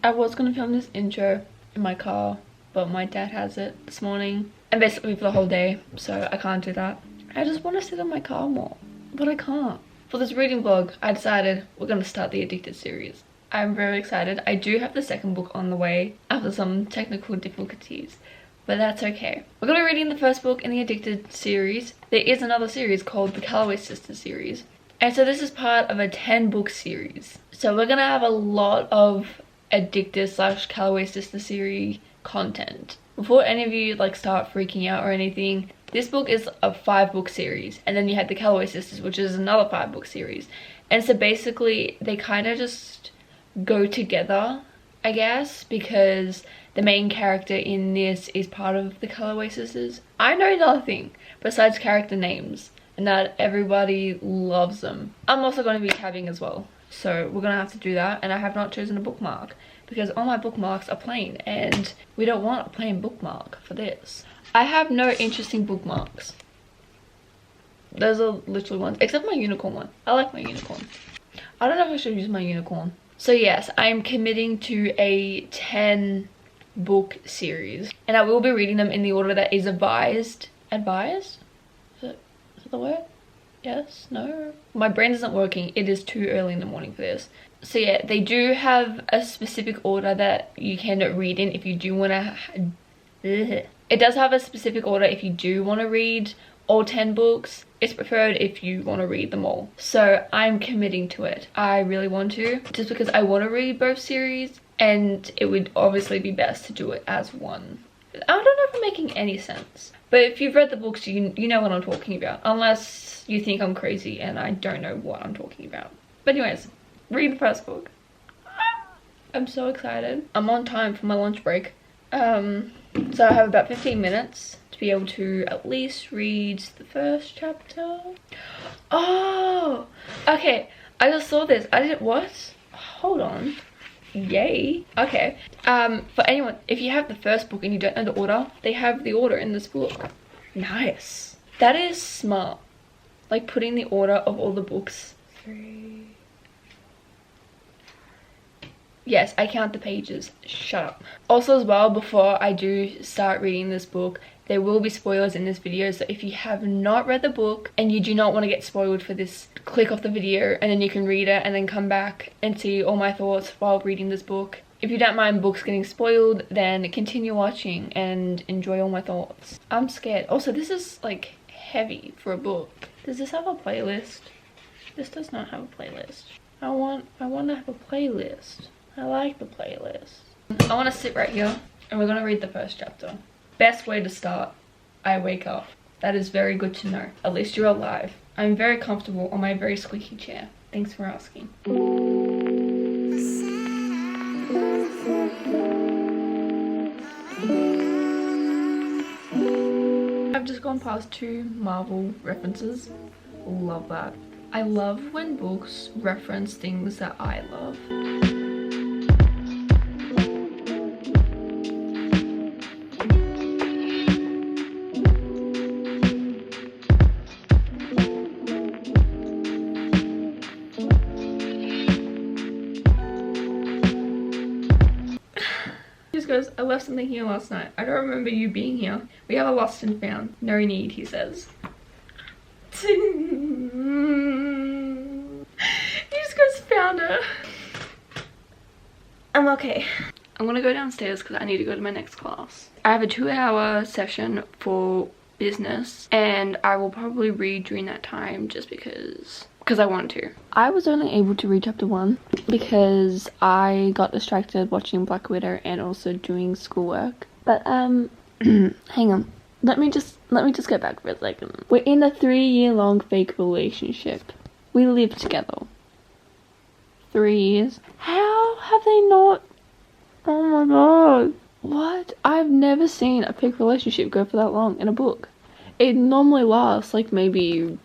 I was gonna film this intro in my car, but my dad has it this morning and basically for the whole day, so I can't do that. I just want to sit in my car more, but I can't. For this reading vlog, I decided we're gonna start the Addicted series. I'm very excited. I do have the second book on the way after some technical difficulties, but that's okay. We're gonna be reading the first book in the Addicted series. There is another series called the Calloway Sisters series, and so this is part of a 10-book series. So we're gonna have a lot of Addicted / Calloway Sisters series content. Before any of you like start freaking out or anything, this book is a 5-book series, and then you have the Calloway Sisters, which is another 5-book series. And so basically they kind of just go together, I guess, because the main character in this is part of the Calloway Sisters. I know nothing besides character names and that everybody loves them. I'm also going to be tabbing as well, so we're gonna have to do that. And I have not chosen a bookmark because all my bookmarks are plain, and we don't want a plain bookmark for this. I have no interesting bookmarks. Those are literally ones, except my unicorn one. I like my unicorn. I don't know if I should use my unicorn. So yes, I'm committing to a 10-book series, and I will be reading them in the order that is advised. Advised? Is that the word? Yes? No? My brain isn't working. It is too early in the morning for this. So yeah, they do have a specific order that you can read in if you do want to... It does have a specific order if you do want to read all 10 books. It's preferred if you want to read them all. So I'm committing to it. I really want to, just because I want to read both series, and it would obviously be best to do it as one. I don't know if I'm making any sense, but if you've read the books, you know what I'm talking about, unless you think I'm crazy and I don't know what I'm talking about. But anyways, read the first book. I'm so excited. I'm on time for my lunch break. So I have about 15 minutes to be able to at least read the first chapter. Oh, okay. I just saw this. I didn't, what? Hold on. Yay. Okay. For anyone, if you have the first book and you don't know the order, they have the order in this book. Nice. That is smart. Like putting the order of all the books. 3. Yes, I count the pages. Shut up. Also as well, before I do start reading this book, there will be spoilers in this video. So if you have not read the book and you do not want to get spoiled for this, click off the video and then you can read it and then come back and see all my thoughts while reading this book. If you don't mind books getting spoiled, then continue watching and enjoy all my thoughts. I'm scared. Also, this is like heavy for a book. Does this have a playlist? This does not have a playlist. I want to have a playlist. I like the playlist. I want to sit right here and we're going to read the first chapter. Best way to start, I wake up. That is very good to know. At least you're alive. I'm very comfortable on my very squeaky chair. Thanks for asking. I've just gone past 2 Marvel references. Love that. I love when books reference things that I love. Goes, I left something here last night. I don't remember you being here. We have a lost and found. No need, he says. He just goes, found her. I'm okay. I'm gonna go downstairs because I need to go to my next class. I have a 2-hour session for business and I will probably read during that time just because I want to. I was only able to read chapter 1 because I got distracted watching Black Widow and also doing schoolwork. But hang on. Let me just go back for a second. We're in a 3-year-long fake relationship. We live together. 3 years. How have they not? Oh my god. What? I've never seen a fake relationship go for that long in a book. It normally lasts like maybe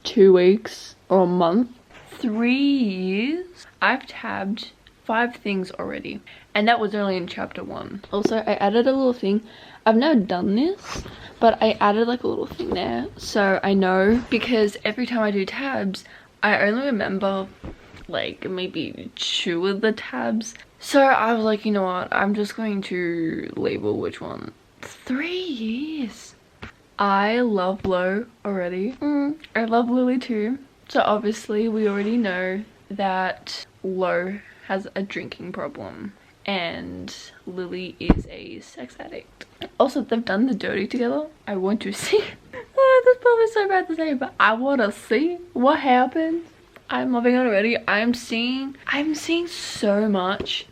2 weeks or a month. 3 years? I've tabbed 5 things already, and that was only in chapter 1. Also, I added a little thing. I've never done this, but I added like a little thing there so I know, because every time I do tabs I only remember like maybe 2 of the tabs. So I was like, you know what, I'm just going to label which one. 3 years. I love Lo already. I love Lily too. So obviously we already know that Lo has a drinking problem and Lily is a sex addict. Also, they've done the dirty together. I want to see. Oh, that's probably so bad to say, but I want to see what happens. I'm loving it already. I'm seeing so much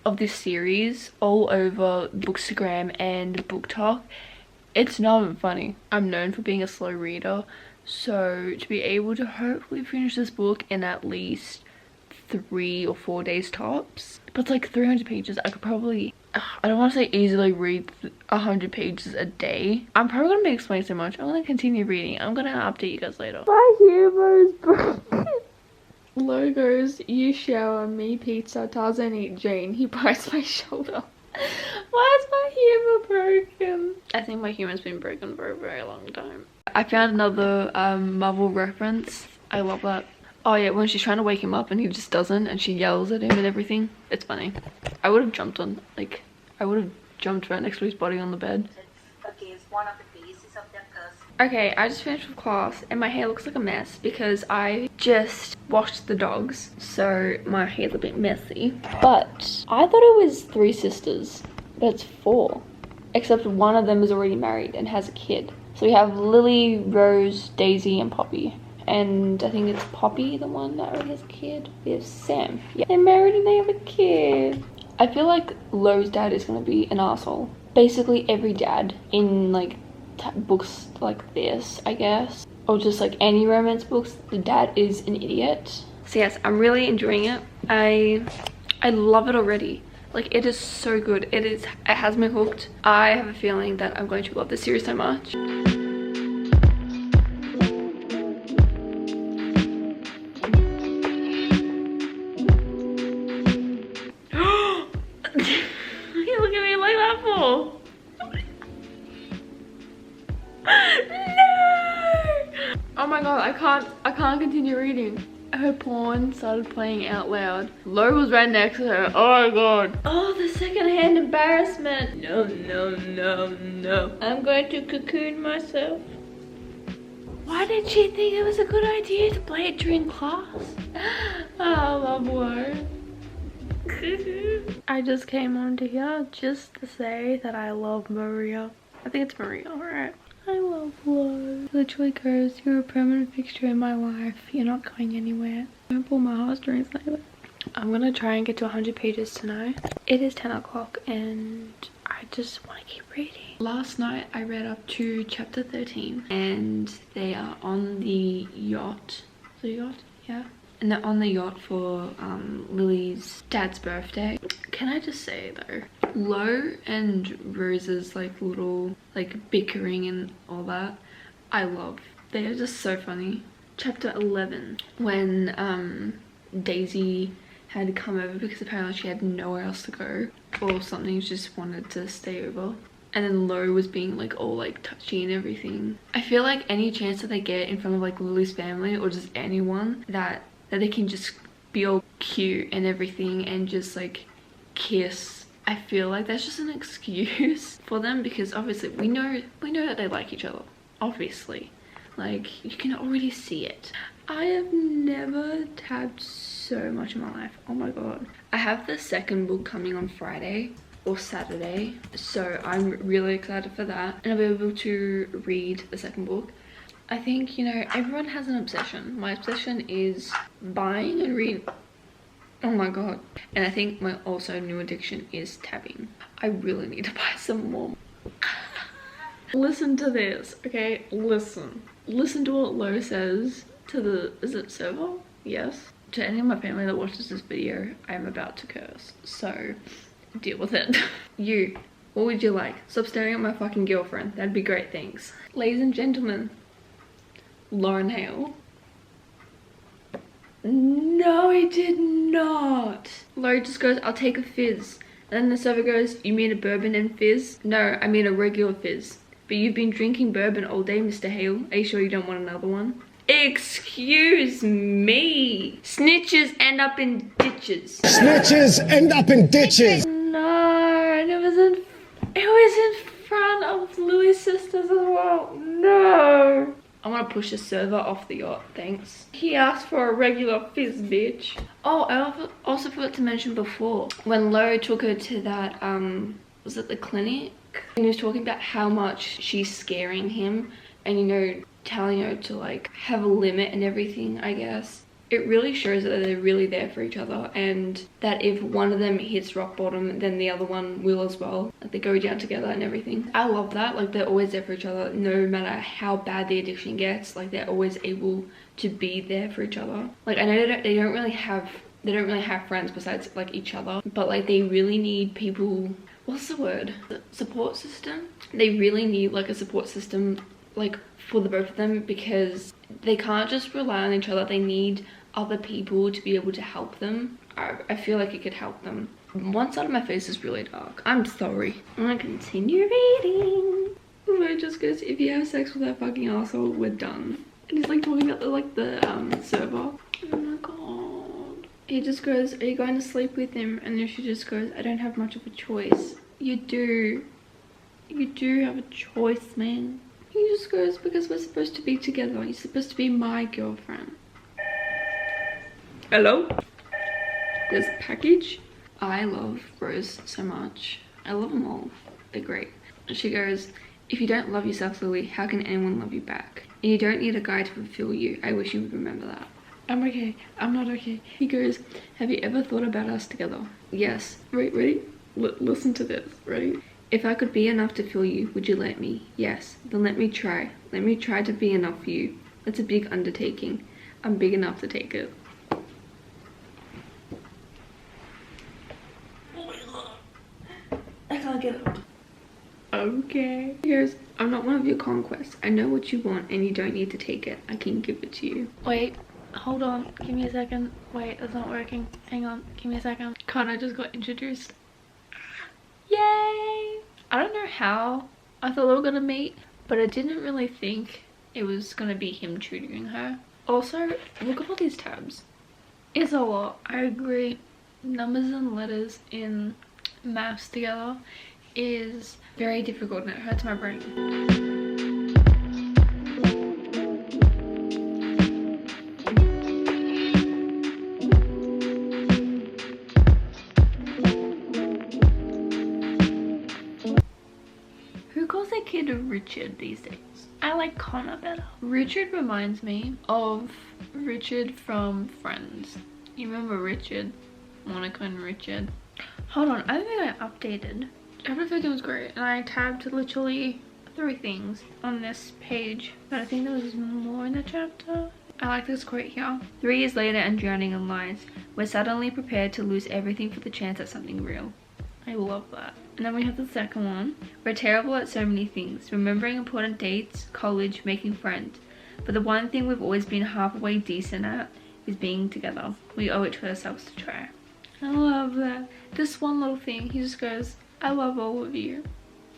of this series all over Bookstagram and BookTok. It's not even funny. I'm known for being a slow reader, so to be able to hopefully finish this book in at least 3 or 4 days tops, but it's like 300 pages. I could probably, I don't want to say easily read 100 pages a day. I'm probably gonna be explaining so much. I'm gonna continue reading. I'm gonna update you guys later. My humor is broken. Logos, you shower, me pizza, Tarzan eat Jane. He bites my shoulder. Why is my humor broken? I think my humor's been broken for a very long time. I found another Marvel reference. I love that. Oh yeah, when she's trying to wake him up and he just doesn't and she yells at him and everything. It's funny. I would have jumped on, like, I would have jumped right next to his body on the bed. Against one of the bases of their curse. Okay, I just finished with class and my hair looks like a mess because I just washed the dogs, so my hair's a bit messy. But I thought it was 3 sisters, but it's 4. Except one of them is already married and has a kid. So we have Lily, Rose, Daisy, and Poppy. And I think it's Poppy, the one that already has a kid. We have Sam. Yeah, they're married and they have a kid. I feel like Lo's dad is going to be an asshole. Basically every dad in like books like this, I guess, or just like any romance books, the dad is an idiot. So yes, I'm really enjoying it. I love it already. Like, it is so good. It has me hooked. I have a feeling that I'm going to love this series so much. Look at me like that for. No! Oh my god, I can't continue reading. Her porn started playing out loud. Lo was right next to her. Oh my god. Oh, the secondhand embarrassment. No, no, no, no. I'm going to cocoon myself. Why did she think it was a good idea to play it during class? Oh, I love Lo. I just came onto here just to say that I love Maria. I think it's Maria, alright. I love Lo. Literally goes, you're a permanent fixture in my life. You're not going anywhere. Don't pull my heartstrings like that. I'm gonna try and get to 100 pages tonight. It is 10 o'clock and I just want to keep reading. Last night I read up to chapter 13 and they are on the yacht. The yacht? Yeah. And they're on the yacht for Lily's dad's birthday. Can I just say though, Lo and Rose's like little like bickering and all that, I love. They are just so funny. Chapter 11, when Daisy had come over because apparently she had nowhere else to go or something, she just wanted to stay over. And then Lo was being like all like touchy and everything. I feel like any chance that they get in front of like Lily's family or just anyone that they can just be all cute and everything and just like kiss, I feel like that's just an excuse for them because obviously we know that they like each other, obviously. Like, you can already see it. I have never tabbed so much in my life. Oh my god. I have the second book coming on Friday or Saturday, so I'm really excited for that and I'll be able to read the second book. I think, you know, everyone has an obsession. My obsession is buying and reading. Oh my god. And I think my also new addiction is tabbing. I really need to buy some more. Listen to this, okay? Listen to what Lo says to the, is it server? Yes. To any of my family that watches this video, I am about to curse. So, deal with it. You, what would you like? Stop staring at my fucking girlfriend. That'd be great, thanks. Ladies and gentlemen, Lauren Hale. No, he did not. Laurie just goes, I'll take a fizz. And then the server goes, you mean a bourbon and fizz? No, I mean a regular fizz. But you've been drinking bourbon all day, Mr. Hale. Are you sure you don't want another one? Excuse me. Snitches end up in ditches. Snitches end up in ditches. No, and it was in front of Louis' sisters as well. No. I want to push the server off the yacht, thanks. He asked for a regular fizz, bitch. Oh, I also forgot to mention before, when Lo took her to that, was it the clinic? And he was talking about how much she's scaring him and, you know, telling her to like have a limit and everything, I guess. It really shows that they're really there for each other, and that if one of them hits rock bottom, then the other one will as well. Like, they go down together and everything. I love that. Like, they're always there for each other, no matter how bad the addiction gets. Like, they're always able to be there for each other. Like, I know they don't really have friends besides like each other, but like they really need people. What's the word? Support system. They really need like a support system, like for the both of them, because they can't just rely on each other. They need other people to be able to help them. I feel like it could help them. One side of my face is really dark. I'm sorry. I'm gonna continue reading. It just goes, if you have sex with that fucking asshole, we're done. And he's like talking about the server. Oh my god. He just goes, are you going to sleep with him? And then she just goes, I don't have much of a choice. You do. You do have a choice, man. He just goes, because we're supposed to be together. You're supposed to be my girlfriend. Hello? There's a package. I love Rose so much. I love them all. They're great. And she goes, if you don't love yourself, Lily, how can anyone love you back? And you don't need a guy to fulfill you. I wish you would remember that. I'm okay. I'm not okay. He goes, have you ever thought about us together? Yes. Wait, ready? Listen to this. Ready? If I could be enough to fill you, would you let me? Yes. Then let me try. Let me try to be enough for you. That's a big undertaking. I'm big enough to take it. I can't get it. Okay. He goes, I'm not one of your conquests. I know what you want and you don't need to take it. I can give it to you. Wait, hold on. Give me a second. Wait, that's not working. Hang on. Give me a second. Connor just got introduced. Yay! I don't know how I thought they were gonna meet, but I didn't really think it was gonna be him tutoring her. Also, look at all these tabs. It's a lot. I agree. Numbers and letters in maths together is very difficult and it hurts my brain. Who calls their kid Richard these days? I like Connor better. Richard reminds me of Richard from Friends. You remember Richard? Monica and Richard. Hold on, I don't think I updated. Chapter 15 was great, and I tabbed literally 3 things on this page, but I think there was more in the chapter. I like this quote here. 3 years later and drowning in lies, we're suddenly prepared to lose everything for the chance at something real. I love that. And then we have the second one. We're terrible at so many things, remembering important dates, college, making friends. But the one thing we've always been halfway decent at is being together. We owe it to ourselves to try. I love that. This one little thing, he just goes, I love all of you.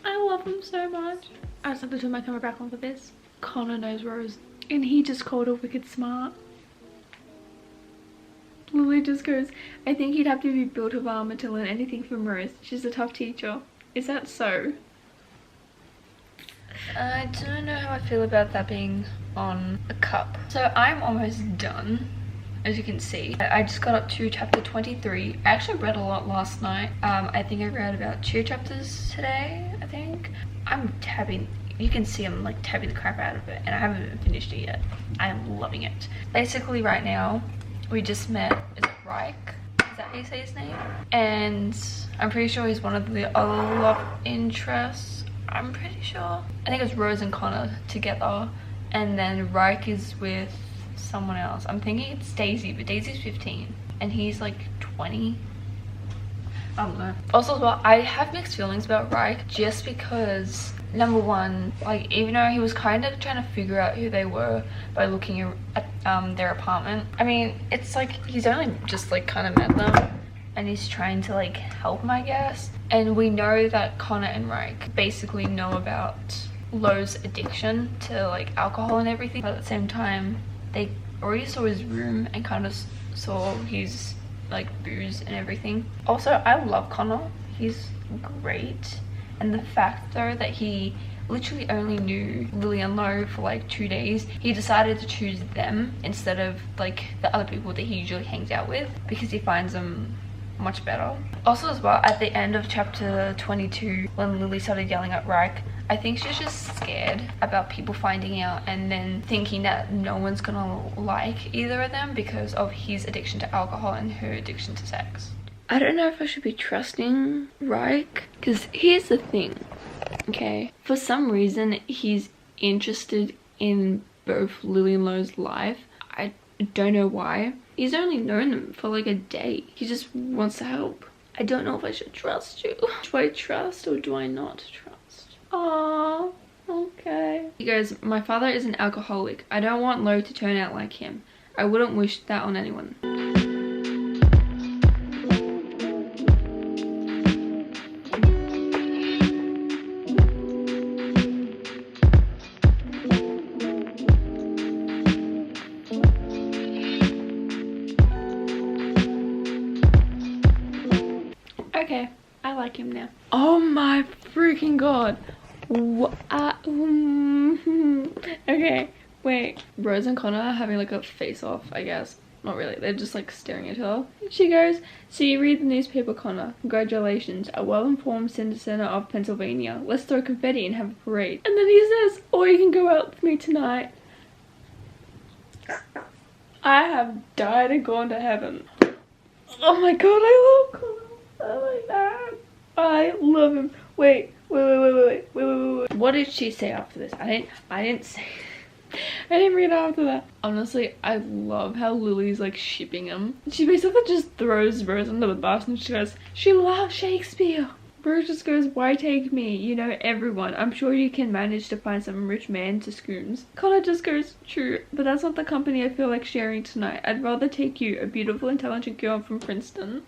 I love him so much. I just have to turn my camera back on for this. Connor knows Rose, and he just called her wicked smart. Lily just goes, I think you'd have to be built of armor to learn anything from Rose. She's a tough teacher. Is that so? I don't know how I feel about that being on a cup. So I'm almost done. As you can see, I just got up to chapter 23. I actually read a lot last night. I think I read about 2 chapters today, I think. I'm tabbing, you can see I'm like tabbing the crap out of it, and I haven't even finished it yet. I am loving it. Basically right now, we just met, is it Reich? Is that how you say his name? And I'm pretty sure he's one of the other love interests. I'm pretty sure. I think it's Rose and Connor together, and then Reich is with someone else. I'm thinking it's Daisy, but Daisy's 15 and he's like 20. I don't know. Also as well, I have mixed feelings about Reich, just because number one, like even though he was kind of trying to figure out who they were by looking at their apartment, I mean it's like he's only just like kind of met them and he's trying to like help them, I guess. And we know that Connor and Reich basically know about Lo's addiction to like alcohol and everything, but at the same time they already saw his room and kind of saw his like booze and everything. Also, I love Connor. He's great. And the fact though that he literally only knew Lily and Lo for like 2 days, he decided to choose them instead of like the other people that he usually hangs out with because he finds them much better. Also as well, at the end of chapter 22, when Lily started yelling at Reich, I think she's just scared about people finding out and then thinking that no one's gonna like either of them because of his addiction to alcohol and her addiction to sex. I don't know if I should be trusting Reich, because here's the thing, okay? For some reason, he's interested in both Lily and Lo's life. I don't know why. He's only known them for like a day. He just wants to help. I don't know if I should trust you. Do I trust or do I not trust? Aww, okay. He goes, my father is an alcoholic. I don't want Lo to turn out like him. I wouldn't wish that on anyone. Okay, I like him now. Oh my freaking god. Okay, wait. Rose and Connor are having like a face off, I guess. Not really, they're just like staring at her. She goes, so you read the newspaper, Connor. Congratulations, a well-informed citizen of Pennsylvania. Let's throw confetti and have a parade. And then he says, or you can go out with me tonight. I have died and gone to heaven. Oh my god, I love Connor. Oh my god, I love him. Wait. What did she say after this? I didn't say. I didn't read after that. Honestly, I love how Lily's like shipping him. She basically just throws Rose under the bus and she goes, she loves Shakespeare. Rose just goes, why take me? You know everyone. I'm sure you can manage to find some rich man to scooms. Connor just goes, true, but that's not the company I feel like sharing tonight. I'd rather take you, a beautiful, intelligent girl from Princeton.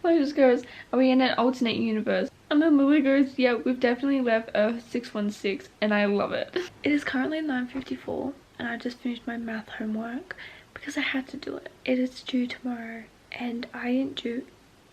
Lily just goes, are we in an alternate universe? And then Lily goes, yeah, we've definitely left Earth 616 and I love it. It is currently 9:54 and I just finished my math homework because I had to do it. It is due tomorrow and I didn't do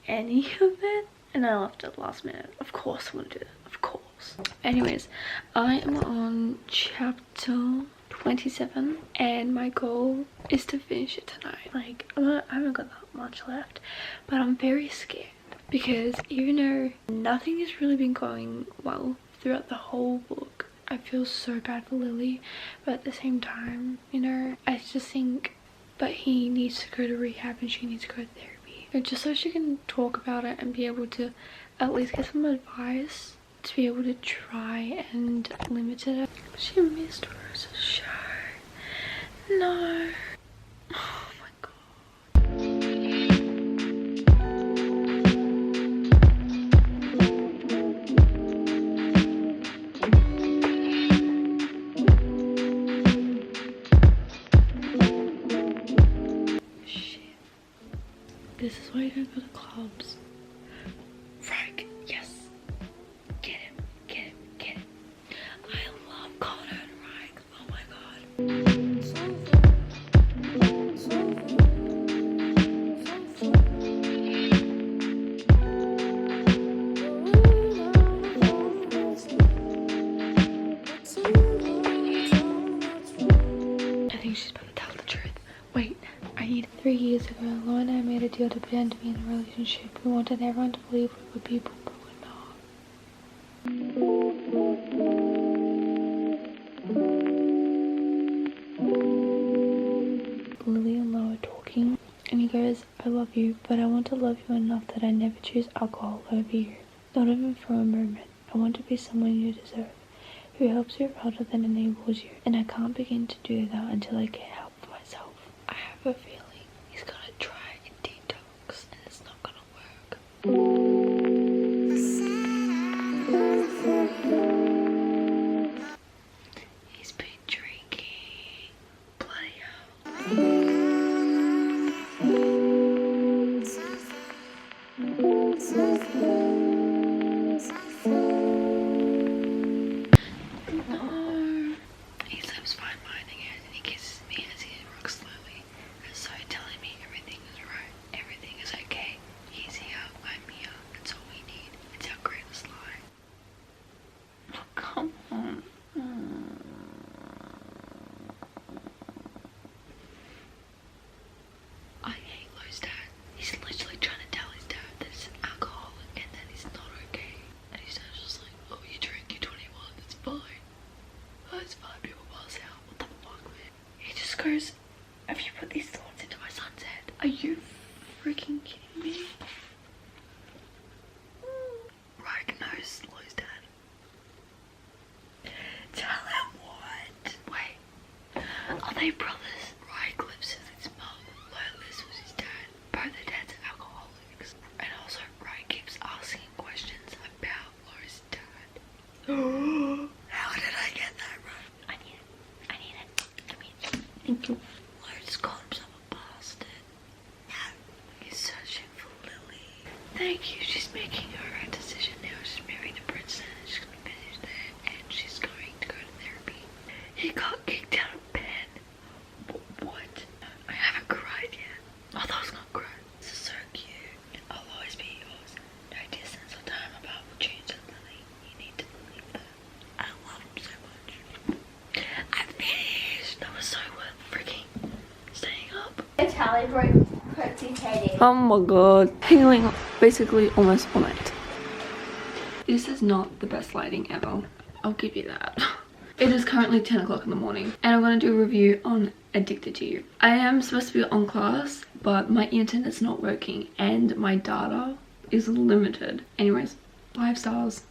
any of it and I left it last minute. Of course I want to do that, of course. Anyways, I am on chapter 27 and my goal is to finish it tonight. Like, I haven't got that much left, but I'm very scared because even though nothing has really been going well throughout the whole book, I feel so bad for Lily, but at the same time, you know, I just think, but he needs to go to rehab and she needs to go to therapy, and just so she can talk about it and be able to at least get some advice to be able to try and limit it. She missed Rose's show. No. Oh my god. Shit. This is why you don't go to clubs. Frank, yes. Get him, get him, get him. I love Connor and Reich. Oh my god. I think she's about to tell the truth. Wait, I need 3 years ago, Lo and I made a deal to pretend to be in a relationship. We wanted everyone to believe we were people, but we're not. Lily and Lo are talking and he goes, I love you, but I want to love you enough that I never choose alcohol over you. Not even for a moment. I want to be someone you deserve, who helps you rather than enables you, and I can't begin to do that until I get help for myself. I have a feeling he's gonna try a detox and it's not gonna work. He's been drinking. Bloody hell. No. He lives Are you freaking kidding me? Right knows Lo's dad. Tell him what? Wait. Are they brothers? Right lives with his mum. Lo lives with his dad. Both their dads are alcoholics. And also Right keeps asking questions about Lo's dad. How did I get that right? I need it. I need it. Give me it. Thank you. Lo just called himself a bastard. No. He's searching for Lily. Thank you. She's making her own decision now. She's married a princess. She's gonna finish there and she's going to go to therapy. He got kicked out of bed. What? I haven't cried yet. I thought I was gonna cry. This is so cute. I'll always be yours. No distance or time about will change it, Lily. You need to believe that. I love him so much. I finished. That was so worth freaking staying up. Charlie broke his head in. Oh my god. Healing basically almost all night. This is not the best lighting ever. I'll give you that. It is currently 10 o'clock in the morning and I'm going to do a review on Addicted to You. I am supposed to be on class, but my internet's not working and my data is limited. Anyways, 5 stars.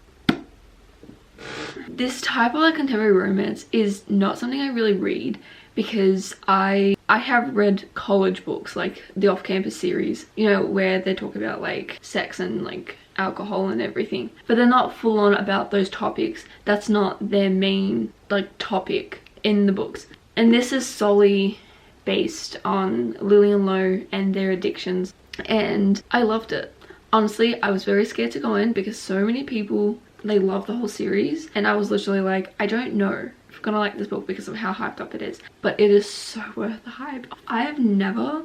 This type of like contemporary romance is not something I really read because I have read college books like the off-campus series, you know, where they talk about like sex and like alcohol and everything, but they're not full on about those topics. That's not their main like topic in the books, and this is solely based on Lily and Lo and their addictions, and I loved it. Honestly, I was very scared to go in because so many people, they love the whole series, and I was literally like, I don't know if I'm gonna like this book because of how hyped up it is, but it is so worth the hype. I have never,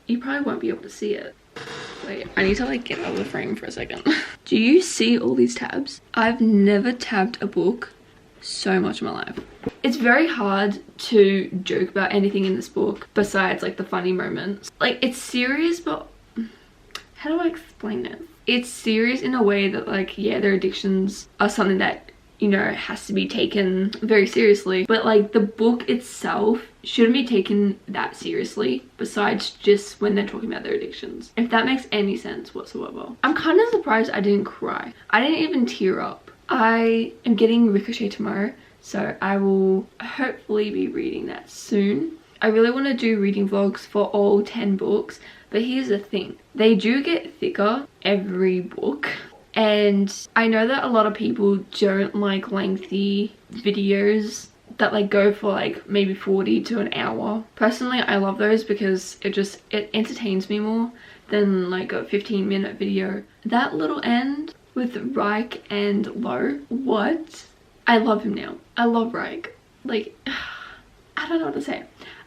you probably won't be able to see it. Wait, I need to like get out of the frame for a second. Do you see all these tabs? I've never tabbed a book so much in my life. It's very hard to joke about anything in this book besides like the funny moments. Like, it's serious, but how do I explain it? It's serious in a way that like, yeah, their addictions are something that, you know, has to be taken very seriously, but like the book itself shouldn't be taken that seriously besides just when they're talking about their addictions, if that makes any sense whatsoever. I'm kind of surprised I didn't cry. I didn't even tear up. I am getting Ricochet tomorrow, so I will hopefully be reading that soon. I really want to do reading vlogs for all 10 books, but here's the thing, they do get thicker every book. And I know that a lot of people don't like lengthy videos that like go for like maybe 40 to an hour. Personally, I love those because it entertains me more than like a 15-minute video. That little end with Reich and Lo, what? I love him now. I love Reich. Like, I don't know what to say.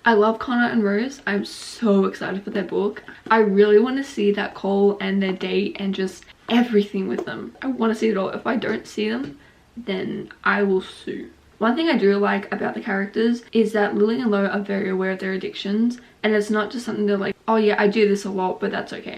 I love Connor and Rose. I'm so excited for their book. I really want to see that Cole and their date and just everything with them. I want to see it all. If I don't see them, then I will sue. One thing I do like about the characters is that Lily and Lo are very aware of their addictions, and it's not just something they're like, oh yeah, I do this a lot, but that's okay.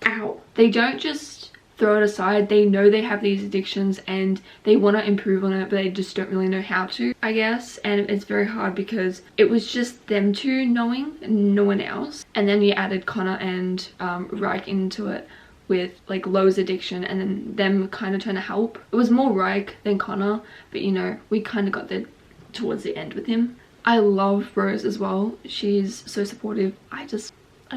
Ow. They don't just throw it aside. They know they have these addictions and they want to improve on it, but they just don't really know how to, I guess. And it's very hard because it was just them two knowing, no one else. And then you added Connor and Reich into it with like Lo's addiction, and then them kind of trying to help. It was more Reich than Connor, but you know, we kind of got there towards the end with him. I love Rose as well. She's so supportive. I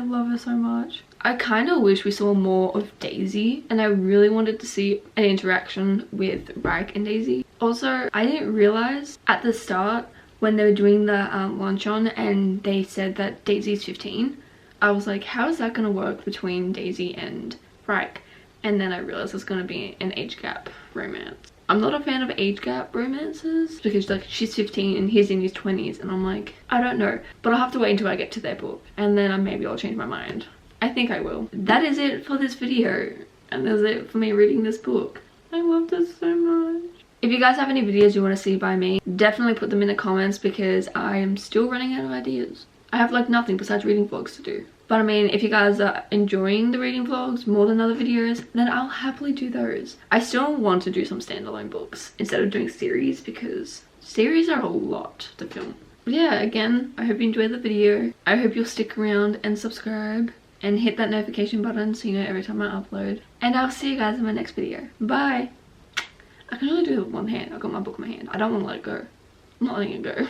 love her so much. I kind of wish we saw more of Daisy, and I really wanted to see an interaction with Reich and Daisy. Also, I didn't realize at the start when they were doing the luncheon and they said that Daisy's 15, I was like, how is that going to work between Daisy and Reich? And then I realized it's going to be an age gap romance. I'm not a fan of age gap romances because like she's 15 and he's in his 20s, and I'm like, I don't know, but I'll have to wait until I get to their book, and then maybe I'll change my mind. I think I will. That is it for this video, and that's it for me reading this book. I love this so much. If you guys have any videos you want to see by me, definitely put them in the comments because I am still running out of ideas. I have like nothing besides reading vlogs to do. But I mean, if you guys are enjoying the reading vlogs more than other videos, then I'll happily do those. I still want to do some standalone books instead of doing series because series are a lot to film. But yeah, again, I hope you enjoyed the video. I hope you'll stick around and subscribe. and hit that notification button so you know every time I upload. And I'll see you guys in my next video. Bye. I can only do it with one hand. I've got my book in my hand. I don't want to let it go. I'm not letting it go.